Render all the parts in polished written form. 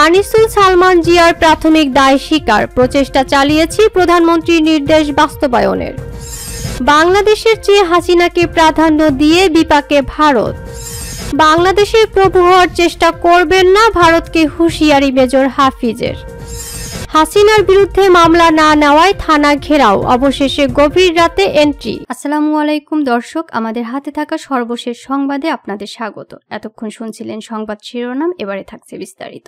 আনিসুল সালমান জিয়ার প্রাথমিক দায় স্বীকার, প্রচেষ্টা চালিয়েছি প্রধানমন্ত্রীর নির্দেশ বাস্তবায়নের। বাংলাদেশের চেয়ে হাসিনাকে প্রাধান্য দিয়ে বিপাকে ভারত। বাংলাদেশের প্রভু হওয়ার চেষ্টা করবেন না, ভারতকে হুঁশিয়ারি মেজর হাফিজের। হাসিনার বিরুদ্ধে মামলা না নেওয়ায় থানা ঘেরাও, অবশেষে গভীর রাতে এন্ট্রি। আসসালামু আলাইকুম দর্শক, আমাদের হাতে থাকা সর্বশেষ সংবাদে আপনাদের স্বাগত। এতক্ষণ শুনছিলেন সংবাদ শিরোনাম, এবারে থাকছে বিস্তারিত।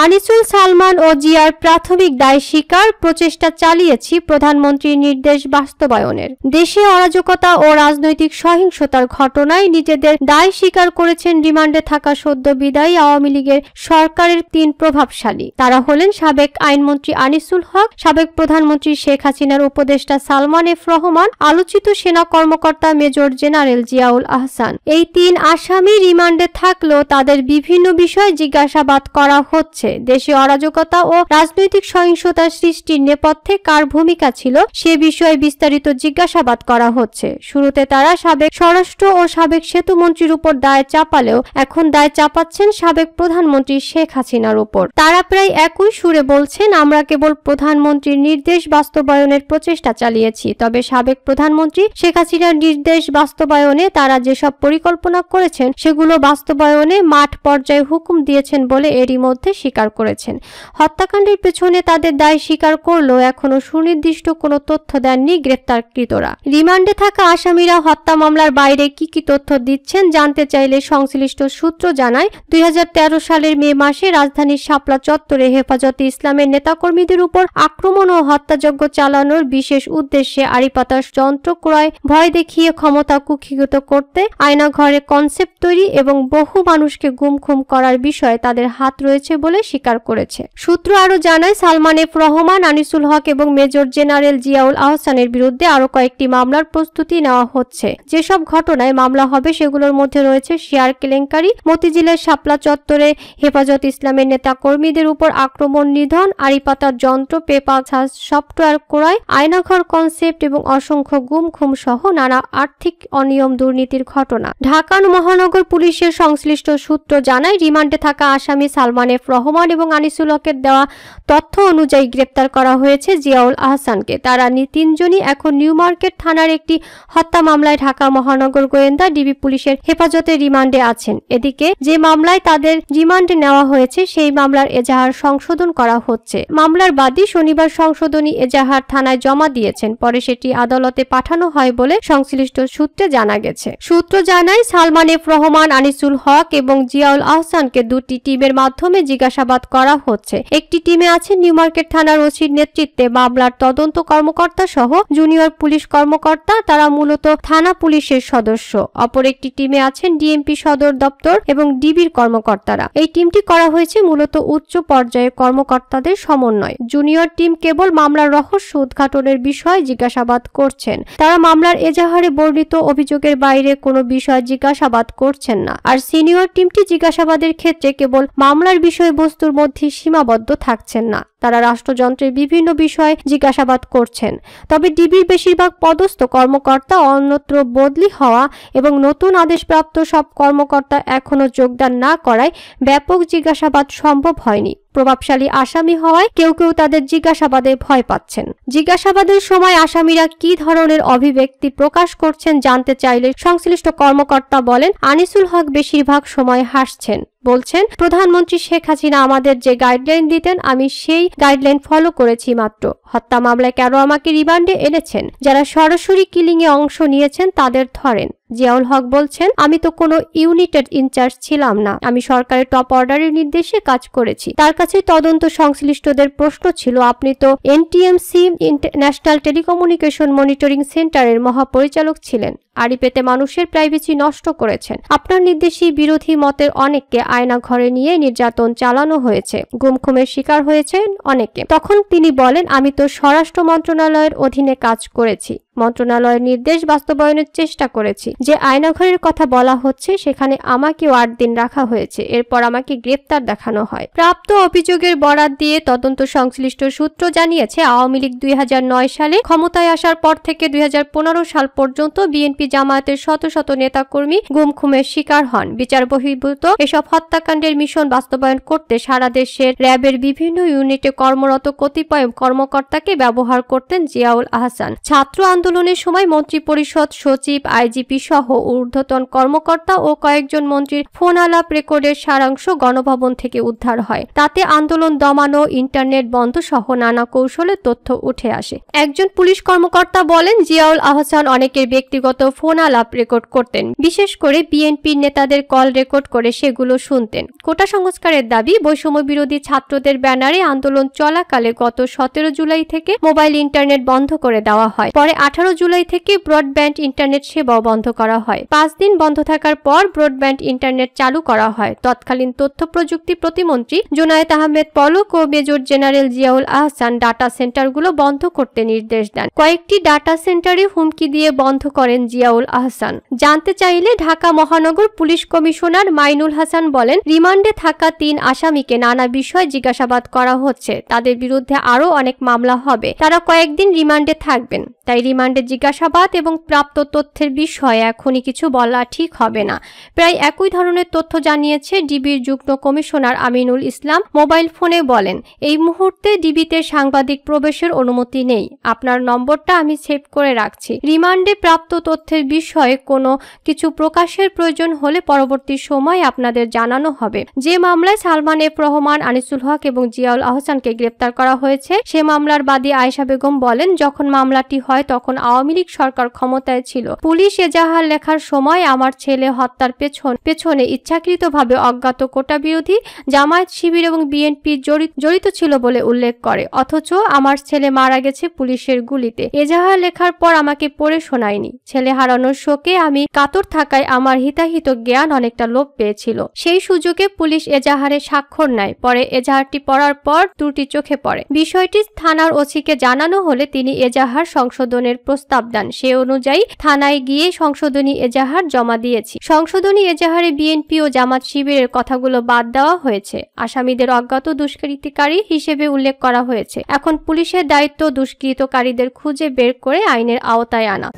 আনিসুল সালমান ও জিয়ার প্রাথমিক দায় স্বীকার, প্রচেষ্টা চালিয়েছি প্রধানমন্ত্রীর নির্দেশ বাস্তবায়নের। দেশে অরাজকতা ও রাজনৈতিক সহিংসতার ঘটনায় নিজেদের দায় স্বীকার করেছেন রিমান্ডে থাকা সদ্য বিদায়ী আওয়ামী লীগের সরকারের ৩ প্রভাবশালী। তারা হলেন সাবেক আইনমন্ত্রী আনিসুল হক, সাবেক প্রধানমন্ত্রী শেখ হাসিনার উপদেষ্টা সালমান এফ রহমান, আলোচিত সেনা কর্মকর্তা মেজর জেনারেল জিয়াউল আহসান। এই ৩ আসামি রিমান্ডে থাকলেও তাদের বিভিন্ন বিষয়ে জিজ্ঞাসাবাদ করা হচ্ছে। দেশে অরাজকতা ও রাজনৈতিক সহিংসতা সৃষ্টির নেপথ্যে কার ভূমিকা ছিল সে বিষয়ে বিস্তারিত জিজ্ঞাসাবাদ করা হচ্ছে। শুরুতে তারা সাবেক স্বরাষ্ট্র ও সাবেক সেতুমন্ত্রীর উপর দায় চাপালেও এখন দায় চাপাচ্ছেন সাবেক প্রধানমন্ত্রী শেখ হাসিনার উপর। তারা প্রায় একই সুরে বলছেন, আমরা কেবল প্রধানমন্ত্রীর নির্দেশ বাস্তবায়নের প্রচেষ্টা চালিয়েছি, তবে সাবেক প্রধানমন্ত্রী শেখ হাসিনার নির্দেশ বাস্তবায়নে তারা যেসব পরিকল্পনা করেছেন সেগুলো বাস্তবায়নে মাঠ পর্যায়ে হুকুম দিয়েছেন বলে এরই মধ্যে স্বীকার করেছেন। হত্যাকাণ্ডের পেছনে তাদের দায় স্বীকার করলেও এখনো সুনির্দিষ্ট কোনো তথ্য দেননি গ্রেপ্তারকৃতরা। রিমান্ডে থাকা আসামিরা হত্যা মামলার বাইরে কি কি তথ্য দিচ্ছেন জানতে চাইলে সংশ্লিষ্ট সূত্র জানায়, ২০১৩ সালের মে মাসে রাজধানীর শাপলা চত্বরে হেফাজতে ইসলামের নেতাকর্মীদের উপর আক্রমণ ও হত্যাযজ্ঞ চালানোর বিশেষ উদ্দেশ্যে আড়িপাতার যন্ত্র ক্রয়, ভয় দেখিয়ে ক্ষমতা কুক্ষিগত করতে আয়নাঘরে কনসেপ্ট তৈরি এবং বহু মানুষকে গুম-খুম করার বিষয়ে তাদের হাত রয়েছে বলে স্বীকার করেছে। সূত্র আরও জানায়, সালমান এফ রহমান, আনিসুল হক এবং মেজর জেনারেল জিয়াউল আহসানের বিরুদ্ধে আরও কয়েকটি মামলার প্রস্তুতি নেওয়া হচ্ছে। যেসব ঘটনায় মামলা হবে সেগুলোর মধ্যে রয়েছে শেয়ার কেলেঙ্কারি, মতিঝিলের শাপলা চত্বরে হেফাজত ইসলামের নেতা কর্মীদের উপর আক্রমণ নিধন, আড়িপাতার যন্ত্র, পেপারসাস সফটওয়্যার ক্রয়, আয়নাঘর কনসেপ্ট এবং অসংখ্য গুম-খুম সহ নানা আর্থিক অনিয়ম দুর্নীতির ঘটনা। ঢাকা মহানগর পুলিশের সংশ্লিষ্ট সূত্র জানায়, রিমান্ডে থাকা আসামি সালমান এফ রহমান এবং আনিসুল হকের দেওয়া তথ্য অনুযায়ী গ্রেপ্তার করা হয়েছে জিয়াউল আহসানকে। তারা ৩ জনই এখন নিউ মার্কেট থানার একটি হত্যা মামলায় ঢাকা মহানগর গোয়েন্দা ডিবি পুলিশের হেফাজতে রিমান্ডে আছেন। এদিকে যে মামলায় তাদের রিমান্ডে নেওয়া হয়েছে সেই মামলার এজাহার সংশোধন করা হচ্ছে। মামলার বাদী শনিবার সংশোধনী এজাহার থানায় জমা দিয়েছেন, পরে সেটি আদালতে পাঠানো হয় বলে সংশ্লিষ্ট সূত্রে জানা গেছে। সূত্র জানায়, সালমান এফ রহমান, আনিসুল হক এবং জিয়াউল আহসানকে 2টি টিমের মাধ্যমে জিজ্ঞাসাবাদ করা হচ্ছে। একটি টিমে আছেন নিউ মার্কেট থানার ওসির নেতৃত্বে মামলার তদন্ত কর্মকর্তা সহ জুনিয়র পুলিশ কর্মকর্তা, তারা মূলত থানা পুলিশের সদস্য। অপর একটি টিমে আছেন ডিএমপি সদর দপ্তর এবং ডিবির কর্মকর্তারা। এই টিমটি করা হয়েছে মূলত উচ্চ পর্যায়ের কর্মকর্তাদের সমন্বয়। জুনিয়র টিম কেবল মামলার রহস্য উদ্ঘাটনের বিষয়ে জিজ্ঞাসাবাদ করছেন। তারা মামলার এজাহারে বর্ণিত অভিযোগের বাইরে কোনো বিষয় জিজ্ঞাসাবাদ করছেন না। আর সিনিয়র টিমটি জিজ্ঞাসাবাদের ক্ষেত্রে কেবল মামলার বিষয়বস্তুর মধ্যে সীমাবদ্ধ থাকছেন না, তারা রাষ্ট্রযন্ত্রের বিভিন্ন বিষয়ে জিজ্ঞাসাবাদ করছেন। তবে ডিবির বেশিরভাগ পদস্থ কর্মকর্তা অন্যত্র বদলি হওয়া এবং নতুন আদেশপ্রাপ্ত সব কর্মকর্তা এখনো যোগদান না করায় ব্যাপক জিজ্ঞাসাবাদ সম্ভব হয়নি। প্রভাবশালী আসামি হওয়ায় কেউ কেউ তাদের জিজ্ঞাসাবাদে ভয় পাচ্ছেন। জিজ্ঞাসাবাদের সময় আসামিরা কি ধরনের অভিব্যক্তি প্রকাশ করছেন জানতে চাইলে সংশ্লিষ্ট কর্মকর্তা বলেন, আনিসুল হক বেশিরভাগ সময় হাসছেন, বলছেন, প্রধানমন্ত্রী শেখ হাসিনা আমাদের যে গাইডলাইন দিতেন আমি সেই গাইডলাইন ফলো করেছি মাত্র। হত্যা মামলায় কেন আমাকে রিমান্ডে এনেছেন? যারা সরাসরি কিলিং এ অংশ নিয়েছেন তাদের ধরেন। জিয়াউল হক বলছেন, আমি তো কোনো ইউনিটের ইনচার্জ ছিলাম না, আমি সরকারের টপ অর্ডারের নির্দেশে কাজ করেছি। তার কাছে তদন্ত সংশ্লিষ্টদের প্রশ্ন ছিল, আপনি তো এনটিএমসি ন্যাশনাল টেলিকমিউনিকেশন মনিটরিং সেন্টারের মহাপরিচালক ছিলেন, আড়ি পেতে মানুষের প্রাইভেসি নষ্ট করেছেন। আপনার নির্দেশে বিরোধী মতের অনেককে আয়না ঘরে নিয়ে নির্যাতন চালানো হয়েছে, গুম-খুমের শিকার হয়েছেন অনেকে। তখন তিনি বলেন, আমি তো স্বরাষ্ট্র মন্ত্রণালয়ের অধীনে কাজ করেছি, মন্ত্রণালয়ের নির্দেশ বাস্তবায়নের চেষ্টা করেছি। যে আয়নাঘরের কথা বলা হচ্ছে সেখানে আমাকেও 8 দিন রাখা হয়েছে, এরপর আমাকে গ্রেপ্তার দেখানো হয়। প্রাপ্ত অভিযোগের বরাত দিয়ে তদন্ত সংশ্লিষ্ট সূত্র জানিয়েছে, আওয়ামী লীগ 2009 সালে ক্ষমতায় আসার পর থেকে 2015 সাল পর্যন্ত বিএনপি জামায়াতের শত শত নেতাকর্মী গুম খুনের শিকার হন। বিচার বহির্ভূত এসব হত্যাকাণ্ডের মিশন বাস্তবায়ন করতে সারা দেশের র্যাবের বিভিন্ন ইউনিটে কর্মরত কতিপয় কর্মকর্তাকে ব্যবহার করতেন জিয়াউল আহসান। ছাত্র আন্দোলনের সময় মন্ত্রিপরিষদ সচিব, আইজিপি সহ ঊর্ধ্বতন কর্মকর্তা ও কয়েকজন মন্ত্রীর ফোন আলাপ রেকর্ডের সারাংশ গণভবন থেকে উদ্ধার হয়। তাতে আন্দোলন দমানো, ইন্টারনেট বন্ধ সহ নানা কৌশলে তথ্য উঠে আসে। একজন পুলিশ কর্মকর্তা বলেন, জিয়াউল আহসান অনেকের ব্যক্তিগত ফোন আলাপ রেকর্ড করতেন, বিশেষ করে বিএনপির নেতাদের কল রেকর্ড করে সেগুলো শুনতেন। কোটা সংস্কারের দাবি, বৈষম্য বিরোধী ছাত্রদের ব্যানারে আন্দোলন চলাকালে গত 17 জুলাই থেকে মোবাইল ইন্টারনেট বন্ধ করে দেওয়া হয়। পরে 18 জুলাই থেকে ব্রডব্যান্ড ইন্টারনেট সেবাও বন্ধ করা হয়। 5 দিন বন্ধ থাকার পর ব্রডব্যান্ড ইন্টারনেট চালু করা হয়। তৎকালীন তথ্য প্রযুক্তি প্রতিমন্ত্রী জুনায়েদ আহমেদ পলক ও major general Ziaul Ahsan data সেন্টারগুলো বন্ধ করতে নির্দেশ দেন। কয়েকটি ডাটা সেন্টারে হুমকি দিয়ে বন্ধ করেন জিয়াউল আহসান। জানতে চাইলে ঢাকা মহানগর পুলিশ কমিশনার মাইনুল হাসান বলেন, রিমান্ডে থাকা 3 আসামিকে নানা বিষয় জিজ্ঞাসাবাদ করা হচ্ছে। তাদের বিরুদ্ধে আরও অনেক মামলা হবে। তারা কয়েকদিন রিমান্ডে থাকবেন। তাই রিমান্ডে জিজ্ঞাসাবাদ এবং প্রাপ্ত তথ্যের বিষয়ে এখনই কিছু বলা ঠিক হবে না। প্রায় একই ধরনের তথ্য জানিয়েছে ডিবির যুগ্ম কমিশনার আমিনুল ইসলাম। মোবাইল ফোনে বলেন, এই মুহূর্তে ডিবিতে সাংবাদিক প্রবেশের অনুমতি নেই। আপনার নম্বরটা আমি সেভ করে রাখছি। রিমান্ডে প্রাপ্ত তথ্যের বিষয়ে কোনো কিছু প্রকাশের প্রয়োজন হলে পরবর্তী সময় আপনাদের জানানো হবে। যে মামলায় সালমান এফ রহমান, আনিসুল হক এবং জিয়াউল আহসানকে গ্রেপ্তার করা হয়েছে, সে মামলার বাদী আয়েশা বেগম বলেন, যখন মামলাটি হয় তখন আওয়ামী লীগ সরকার ক্ষমতায় ছিল। পুলিশ এজাহার লেখার সময় আমার ছেলে হত্যার পেছনে ইচ্ছাকৃতভাবে অজ্ঞাত কোটা বিরোধী জামায়াত, শিবির এবং বিএনপি জড়িত ছিল বলে উল্লেখ করে, অথচ আমার ছেলে মারা গেছে পুলিশের গুলিতে। এজাহার লেখার পর আমাকে পড়ে শোনায়নি। ছেলে হারানোর শোকে আমি কাতর থাকায় আমার হিতাহিত জ্ঞান অনেকটা লোপ পেয়েছিল। সেই সুযোগে পুলিশ এজাহারে স্বাক্ষর নেয়। পরে এজাহারটি পড়ার পর ত্রুটি চোখে পড়ে। বিষয়টি থানার ওসিকে জানানো হলে তিনি এজাহার সংশোধনের প্রস্তাব দেন। সে অনুযায়ী থানায় গিয়ে সংশোধনী এজাহার জমা দিয়েছি। সংশোধনী এজাহারে বিএনপি ও জামাত শিবিরের কথাগুলো বাদ দেওয়া হয়েছে। আসামিদের অজ্ঞাত দুষ্কৃতিকারী হিসেবে উল্লেখ করা হয়েছে। এখন পুলিশের দায়িত্ব দুষ্কৃতকারীদের খুঁজে বের করে আইনের আওতায় আনা।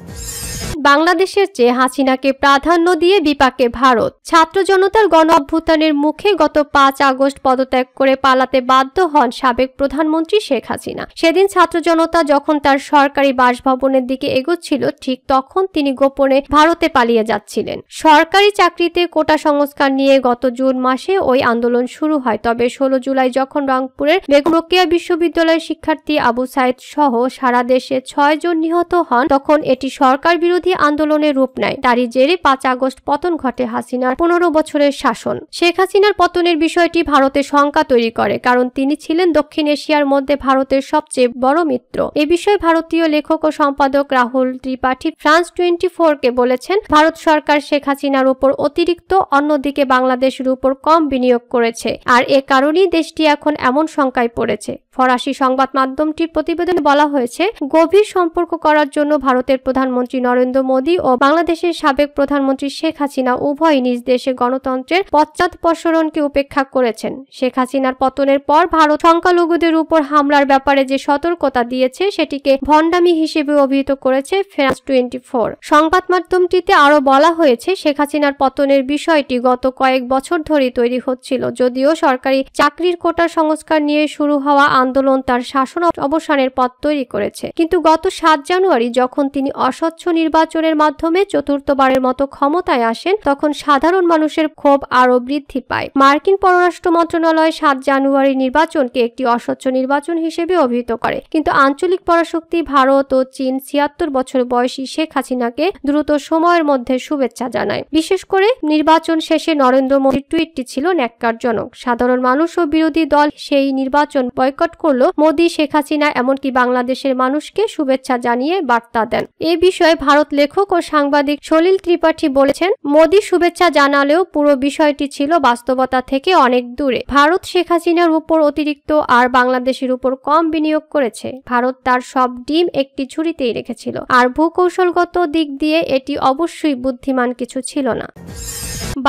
বাংলাদেশের চেয়ে হাসিনাকে প্রাধান্য দিয়ে বিপাকে ভারত। ছাত্র জনতার গণ অভ্যুত্থানের মুখে গত 5 আগস্ট পদত্যাগ করে পালাতে বাধ্য হন সাবেক প্রধানমন্ত্রী শেখ হাসিনা। সেদিন ছাত্র জনতা যখন তার সরকারি বাসভবনের দিকে এগোচ্ছিল, ঠিক তখন তিনি গোপনে ভারতে পালিয়ে যাচ্ছিলেন। সরকারি চাকরিতে কোটা সংস্কার নিয়ে গত জুন মাসে ওই আন্দোলন শুরু হয়। তবে 16 জুলাই যখন রংপুরের বেগম রোকেয়া বিশ্ববিদ্যালয়ের শিক্ষার্থী আবু সাইদ সহ সারা দেশে 6 জন নিহত হন, তখন এটি সরকার বিরোধী আন্দোলনের রূপ নেয়। তারই জেরে 5 আগস্ট পতন ঘটে হাসিনার 15 বছরের শাসন। শেখ হাসিনার পতনের বিষয়টি ভারতে শঙ্কা তৈরি করে, কারণ তিনি ছিলেন দক্ষিণ এশিয়ার মধ্যে ভারতের সবচেয়ে বড় মিত্র। এ বিষয়ে ভারতীয় লেখক ও সম্পাদক রাহুল ত্রিপাঠী ফ্রান্স 24-কে বলেছেন, ভারত সরকার শেখ হাসিনার উপর অতিরিক্ত, অন্যদিকে বাংলাদেশের উপর কম বিনিয়োগ করেছে, আর এ কারণেই দেশটি এখন এমন শঙ্কায় পড়েছে। ফরাসি সংবাদ মাধ্যমটির প্রতিবেদনে বলা হয়েছে, গভীর সম্পর্ক করার জন্য ভারতের প্রধানমন্ত্রী নরেন্দ্র মোদী ও বাংলাদেশের সাবেক প্রধানমন্ত্রী শেখ হাসিনা উভয়ই নিজ দেশে গণতন্ত্রের পশ্চাৎপসরণকে উপেক্ষা করেছেন। শেখ হাসিনার পতনের পর ভারত সংখ্যালঘুদের উপর হামলার ব্যাপারে যে সতর্কতা দিয়েছে, সেটিকে ভণ্ডামি হিসেবে অভিহিত করেছে ফ্রান্স 24। সংবাদ মাধ্যমটিতে আরও বলা হয়েছে, শেখ হাসিনার পতনের বিষয়টি গত কয়েক বছর ধরে তৈরি হচ্ছিল। যদিও সরকারি চাকরির কোটা সংস্কার নিয়ে শুরু হওয়া আন্দোলন তার শাসন অবসানের পথ তৈরি করেছে, কিন্তু গত 7 জানুয়ারি যখন তিনি অস্বচ্ছ নির্বাচনের মাধ্যমে চতুর্থবারের মতো ক্ষমতায় আসেন, তখন সাধারণ মানুষের ক্ষোভ আরও বৃদ্ধি পায়। মার্কিন পররাষ্ট্র মন্ত্রণালয় 7 জানুয়ারি নির্বাচনকে একটি অস্বচ্ছ নির্বাচন হিসেবে অভিহিত করে, কিন্তু আঞ্চলিক পরাশক্তি ভারত ও চীন 76 বছর বয়সী শেখ হাসিনাকে দ্রুত সময়ের মধ্যে শুভেচ্ছা জানায়। বিশেষ করে নির্বাচন শেষে নরেন্দ্র মোদীর টুইটটি ছিল ন্যাক্কারজনক। সাধারণ মানুষ ও বিরোধী দল সেই নির্বাচন বয়কট করলো। মোদী, শেখ হাসিনা এমনকি বাংলাদেশের মানুষকে শুভেচ্ছা জানিয়ে বার্তা দেন। এ বিষয়ে ভারত লেখক ও সাংবাদিক সলিল ত্রিপাঠী বলেছেন, মোদি শুভেচ্ছা জানালেও পুরো বিষয়টি ছিল বাস্তবতা থেকে অনেক দূরে। ভারত শেখ হাসিনার উপর অতিরিক্ত আর বাংলাদেশের উপর কম বিনিয়োগ করেছে। ভারত তার সব ডিম একটি ঝুড়িতেই রেখেছিল, আর ভূকৌশলগত দিক দিয়ে এটি অবশ্যই বুদ্ধিমান কিছু ছিল না।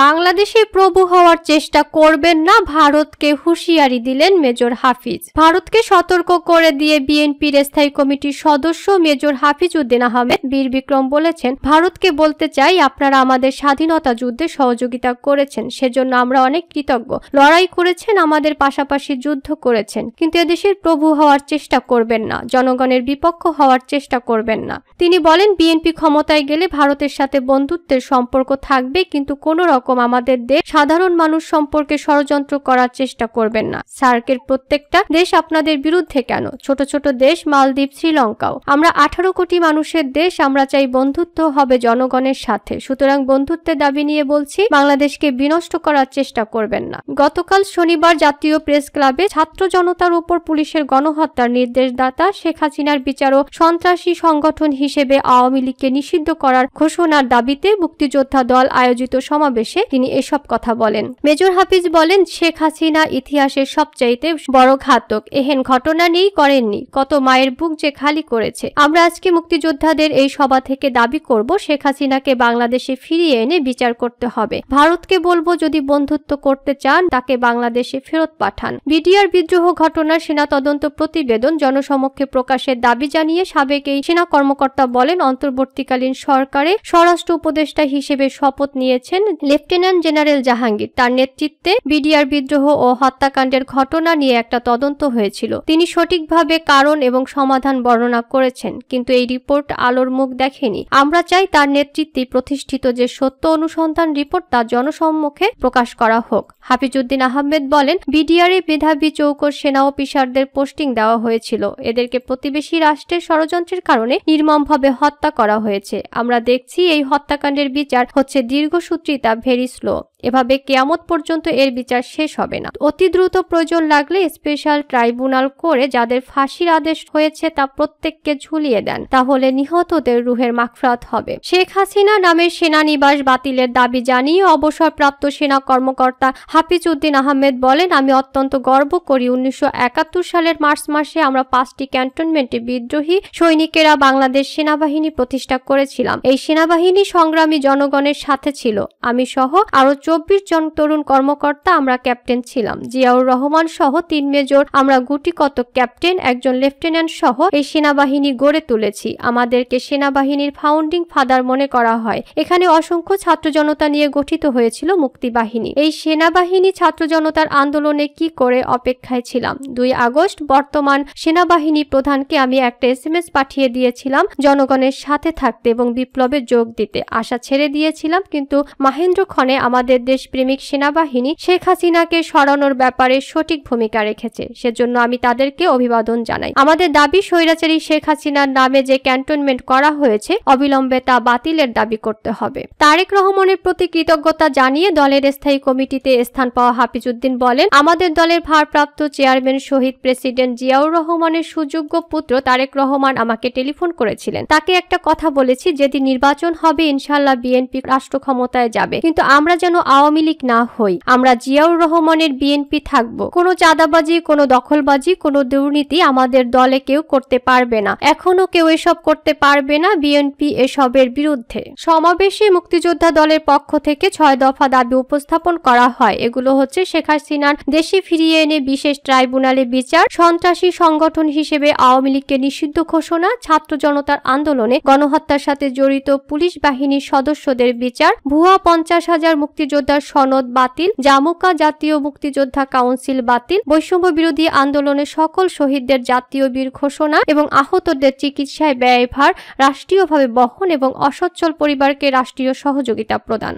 বাংলাদেশে প্রভু হওয়ার চেষ্টা করবেন না, ভারতকে হুঁশিয়ারি দিলেন মেজর হাফিজ। ভারতকে সতর্ক করে দিয়ে বিএনপির স্থায়ী কমিটির সদস্য মেজর হাফিজ উদ্দিন আহমেদ বীর বিক্রম বলেছেন, ভারতকে বলতে চাই, আপনারা আমাদের স্বাধীনতা যুদ্ধে সহযোগিতা করেছেন, সেজন্য আমরা অনেক কৃতজ্ঞ। লড়াই করেছেন, আমাদের পাশাপাশি যুদ্ধ করেছেন, কিন্তু এদেশের প্রভু হওয়ার চেষ্টা করবেন না, জনগণের বিপক্ষ হওয়ার চেষ্টা করবেন না। তিনি বলেন, বিএনপি ক্ষমতায় গেলে ভারতের সাথে বন্ধুত্বের সম্পর্ক থাকবে, কিন্তু কোন রকম আমাদের দেশ সাধারণ মানুষ সম্পর্কে ষড়যন্ত্র করার চেষ্টা করবেন না। সার্কের প্রত্যেকটা দেশ আপনাদের বিরুদ্ধে কেন? ছোট ছোট দেশ, মালদ্বীপ, শ্রীলঙ্কাও। আমরা 18 কোটি মানুষের দেশ, আমরা চাই বন্ধুত্ব হবে জনগণের সাথে। সুতরাং বন্ধুত্বের দাবি নিয়ে বলছি, বাংলাদেশকে বিনষ্ট করার চেষ্টা করবেন না। গতকাল শনিবার জাতীয় প্রেস ক্লাবে ছাত্র জনতার উপর পুলিশের গণহত্যার নির্দেশদাতা শেখ হাসিনার বিচার ও সন্ত্রাসী সংগঠন হিসেবে আওয়ামী লীগকে নিষিদ্ধ করার ঘোষণার দাবিতে মুক্তিযোদ্ধা দল আয়োজিত সমাবেশে তিনি এসব কথা বলেন। মেজর হাফিজ বলেন, শেখ হাসিনা ইতিহাসের সবচাইতে বড় ঘাতক। এহেন ঘটনা নেই করেননি, কত মায়ের বুক যে খালি করেছে। আমরা আজকে মুক্তিযোদ্ধাদের এই সভা থেকে দাবি করব, শেখ হাসিনাকে বাংলাদেশে ফিরিয়ে এনে বিচার করতে হবে। ভারতকে বলবো, যদি বন্ধুত্ব করতে চান তাকে বাংলাদেশে ফেরত পাঠান। বিডিআর বিদ্রোহ ঘটনার সেনা তদন্ত প্রতিবেদন জনসমক্ষে প্রকাশের দাবি জানিয়ে সাবেক এই সেনা কর্মকর্তা বলেন, অন্তর্বর্তীকালীন সরকারে স্বরাষ্ট্র উপদেষ্টা হিসেবে শপথ নিয়েছেন লেফটেন্যান্ট জেনারেল জাহাঙ্গীর। তার নেতৃত্বে বিডিআর বিদ্রোহ ও হত্যাকাণ্ডের ঘটনা নিয়ে একটা তদন্ত হয়েছিল। তিনি সঠিকভাবে কারণ এবং সমাধান বর্ণনা করেছেন, কিন্তু এই রিপোর্ট আলোর মুখ দেখেনি। আমরা চাই তার নেতৃত্বে প্রতিষ্ঠিত যে সত্য অনুসন্ধান রিপোর্ট তা জনসম্মুখে প্রকাশ করা হোক। হাফিজউদ্দিন আহমেদ বলেন, বিডিআরে মেধাবী চৌকস সেনা অফিসারদের পোস্টিং দেওয়া হয়েছিল। এদেরকে প্রতিবেশী রাষ্ট্রের ষড়যন্ত্রের কারণে নির্মমভাবে হত্যা করা হয়েছে। আমরা দেখছি এই হত্যাকাণ্ডের বিচার হচ্ছে দীর্ঘসূত্রিতা, ভেরি স্লো। এভাবে কিয়ামত পর্যন্ত এর বিচার শেষ হবে না। অতি দ্রুত প্রয়োজন লাগলে স্পেশাল ট্রাইব্যুনাল করে যাদের ফাঁসির আদেশ হয়েছে তা প্রত্যেককে ঝুলিয়ে দেন, তাহলে নিহতদের রুহের মাগফিরাত হবে। শেখ হাসিনা নামের সেনানিবাস বাতিলের দাবি জানিয়ে অবসরপ্রাপ্ত সেনা কর্মকর্তা হাফিজউদ্দিন আহমেদ বলেন, আমি অত্যন্ত গর্ব করি 1971 সালের মার্চ মাসে আমরা 5টি ক্যান্টনমেন্টে বিদ্রোহী সৈনিকেরা বাংলাদেশ সেনাবাহিনী প্রতিষ্ঠা করেছিলাম। এই সেনাবাহিনী সংগ্রামী জনগণের সাথে ছিল। আমি সহ আরো 24 জন তরুণ কর্মকর্তা আমরা ক্যাপ্টেন ছিলাম। জিয়াউর রহমান সহ 3 মেজর, আমরা গুটি কত ক্যাপ্টেন, একজন লেফটেন্যান্ট সহ এই সেনাবাহিনী গড়ে তুলেছি। আমাদেরকে সেনাবাহিনীর ফাউন্ডিং ফাদার মনে করা হয়। এখানে অসংখ্য ছাত্র জনতা নিয়ে গঠিত হয়েছিল মুক্তিবাহিনী। এই সেনাবাহিনী ছাত্র জনতার আন্দোলনে কি করে অপেক্ষায় ছিলাম। 2 আগস্ট বর্তমান সেনাবাহিনী প্রধানকে আমি একটা SMS পাঠিয়ে দিয়েছিলাম জনগণের সাথে থাকতে এবং বিপ্লবে যোগ দিতে। আশা ছেড়ে দিয়েছিলাম, কিন্তু মহেন্দ্রক্ষণে আমাদের দেশপ্রেমিক সেনাবাহিনী শেখ হাসিনাকে সরানোর ব্যাপারে সঠিক ভূমিকা রেখেছে। সেজন্য আমি তাদেরকে অভিবাদন জানাই। আমাদের দাবি, স্বৈরাচারী শেখ হাসিনার নামে যে ক্যান্টনমেন্ট করা হয়েছে অবিলম্বে তা বাতিলের দাবি করতে হবে। তারেক রহমানের প্রতি কৃতজ্ঞতা জানিয়ে দলের স্থায়ী কমিটিতে স্থান পাওয়া হাফিজউদ্দিন বলেন, আমাদের দলের ভারপ্রাপ্ত চেয়ারম্যান শহীদ প্রেসিডেন্ট জিয়াউর রহমানের সুযোগ্য পুত্র তারেক রহমান আমাকে টেলিফোন করেছিলেন। তাকে একটা কথা বলেছি, যেদিন নির্বাচন হবে ইনশাআল্লাহ বিএনপি রাষ্ট্র ক্ষমতায় যাবে, কিন্তু আমরা যেন আওয়ামী লীগ না হই। আমরা জিয়াউর রহমানের বিএনপি থাকব। কোনো চাঁদাবাজি, কোনো দখলবাজি, কোনো দুর্নীতি আমাদের দলে কেউ করতে পারবে না। এখনো কেউ এসব করতে পারবে না। বিএনপি এসবের বিরুদ্ধে। সমাবেশে মুক্তিযোদ্ধা দলের পক্ষ থেকে 6 দফা দাবি উপস্থাপন করা হয়। এগুলো হচ্ছে শেখ হাসিনার দেশে ফিরিয়ে এনে বিশেষ ট্রাইব্যুনালে বিচার, সন্ত্রাসী সংগঠন হিসেবে আওয়ামী লীগকে নিষিদ্ধ ঘোষণা, ছাত্র জনতার আন্দোলনে গণহত্যার সাথে জড়িত পুলিশ বাহিনীর সদস্যদের বিচার, ভুয়া 50,000 মুক্তিযোদ্ধার সনদ বাতিল, জামুকা জাতীয় মুক্তিযোদ্ধা কাউন্সিল বাতিল, বৈষম্য বিরোধী আন্দোলনে সকল শহীদদের জাতীয় বীর ঘোষণা এবং আহতদের চিকিৎসায় ব্যয়ভার রাষ্ট্রীয়ভাবে বহন এবং অসচ্ছল পরিবারকে রাষ্ট্রীয় সহযোগিতা প্রদান।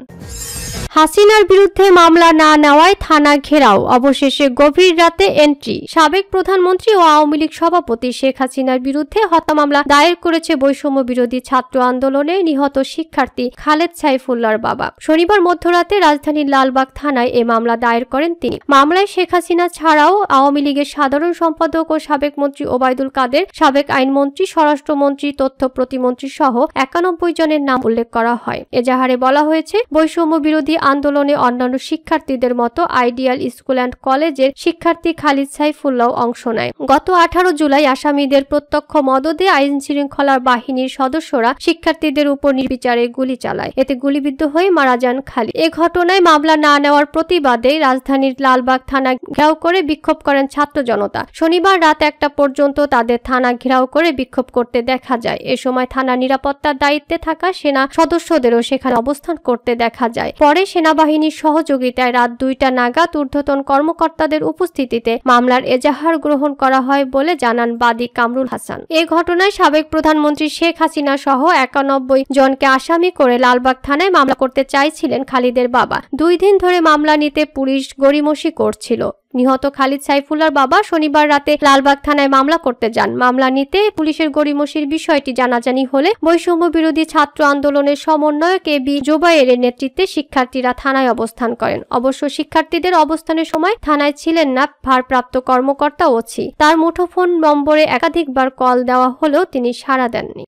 হাসিনার বিরুদ্ধে মামলা না নেওয়ায় থানা ঘেরাও, অবশেষে গভীর রাতে এন্ট্রি। সাবেক প্রধানমন্ত্রী ও আওয়ামী লীগ সভাপতি শেখ হাসিনার বিরুদ্ধে হত্যা মামলা দায়ের করেছে বৈষম্য বিরোধী ছাত্র আন্দোলনে নিহত শিক্ষার্থী খালেদ সাইফুল্লাহর বাবা। শনিবার মধ্যরাতে রাজধানীর লালবাগ থানায় এ মামলা দায়ের করেন তিনি। মামলায় শেখ হাসিনা ছাড়াও আওয়ামী লীগের সাধারণ সম্পাদক ও সাবেক মন্ত্রী ওবায়দুল কাদের, সাবেক আইনমন্ত্রী, স্বরাষ্ট্রমন্ত্রী, তথ্য প্রতিমন্ত্রী সহ 91 জনের নাম উল্লেখ করা হয়। এজাহারে বলা হয়েছে, বৈষম্য বিরোধী আন্দোলনে অন্যান্য শিক্ষার্থীদের মতো আইডিয়াল স্কুল অ্যান্ড কলেজের শিক্ষার্থী খালিদ সাইফুল্লাহ অংশ নেয়। গত 18 জুলাই আসামিদের প্রত্যক্ষ মদদে আইন শৃঙ্খলা বাহিনীর সদস্যরা শিক্ষার্থীদের উপর নির্বিচারে গুলি চালায়। এতে গুলিবিদ্ধ হয়ে মারা যান খালিদ। এ ঘটনায় মামলা না নেওয়ার প্রতিবাদে রাজধানীর লালবাগ থানা ঘেরাও করে বিক্ষোভ করেন ছাত্র জনতা। শনিবার রাত 1টা পর্যন্ত তাদের থানা ঘেরাও করে বিক্ষোভ করতে দেখা যায়। এ সময় থানা নিরাপত্তার দায়িত্বে থাকা সেনা সদস্যদেরও সেখানে অবস্থান করতে দেখা যায়। পরে সেনাবাহিনীর সহযোগিতায় রাত 2টা নাগাদ ঊর্ধ্বতন কর্মকর্তাদের উপস্থিতিতে মামলার এজাহার গ্রহণ করা হয় বলে জানান বাদী কামরুল হাসান। এ ঘটনায় সাবেক প্রধানমন্ত্রী শেখ হাসিনা সহ 91 জনকে আসামি করে লালবাগ থানায় মামলা করতে চাইছিলেন খালিদের বাবা। 2 দিন ধরে মামলা নিতে পুলিশ গড়িমসি করছিল। নিহত খালিদ সাইফুল্লাহর বাবা শনিবার রাতে লালবাগ থানায় মামলা করতে যান। মামলা নিতে পুলিশের গড়িমসির বিষয়টি জানাজানি হলে বৈষম্য বিরোধী ছাত্র আন্দোলনের সমন্বয়ক এবি জোবায়েরের নেতৃত্বে শিক্ষার্থীরা থানায় অবস্থান করেন। অবশ্য শিক্ষার্থীদের অবস্থানের সময় থানায় ছিলেন না ভারপ্রাপ্ত কর্মকর্তা ওসি। তার মুঠোফোন নম্বরে একাধিকবার কল দেওয়া হলেও তিনি সাড়া দেননি।